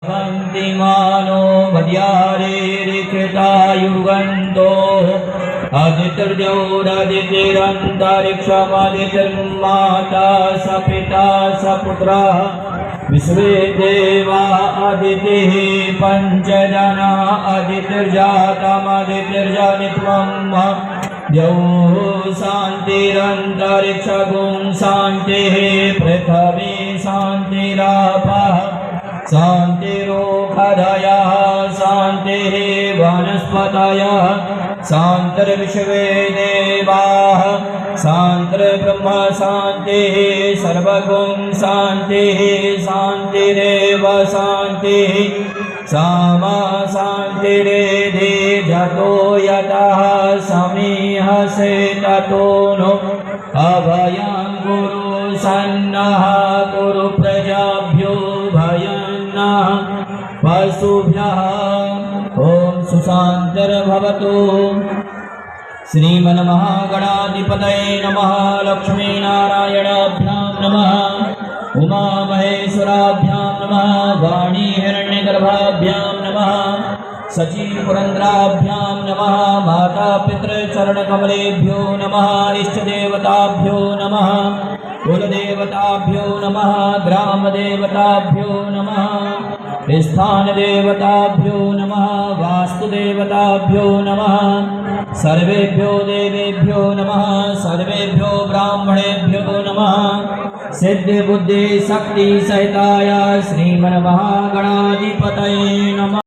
शान्तिमानो मध्यारेरिक्षतायुगन्तो आदित्यर्जौरादित्यरन्तरिक्षमादित्यर्माता स पिता स पुत्रः विश्वे देवा आदितिः पञ्चजना आदित्यर्जातमादित्यर्जनित्वं द्यौः शान्तिरन्तरिक्षगुं शान्तिः पृथिवी शान्तिरापः शान्तिरोषधयः शान्तिः वनस्पतयः शान्तिर्विश्वे देवाः शान्तिर्ब्रह्म शान्तिः सर्वगुं शान्तिः शान्तिरेव शान्तिः सामा शान्तिरेधि जतो यतः समीहसे ततो नो अभयं कुरु सन्नः कुरु प्रजाभ्यो भयन्नः पशुभ्यः ॐ सुशान्तिर्भवतु। श्रीमन्महागणाधिपतये नमः। लक्ष्मीनारायणाभ्यां नमः। उमामहेश्वराभ्यां नमः। वाणीहिरण्यगर्भाभ्यां नमः। सचीपुरन्द्राभ्यां नमः। मातापितृचरणकमलेभ्यो नमः। इष्टदेवताभ्यो नमः। कुलदेवताभ्यो नमः। ग्रामदेवताभ्यो नमः। स्थानदेवताभ्यो नमः। वास्तुदेवताभ्यो नमः। सर्वेभ्यो देवेभ्यो नमः। सर्वेभ्यो ब्राह्मणेभ्यो नमः। सिद्धिबुद्धिशक्तिसहिताय श्रीमन्महागणाधिपतये नमः।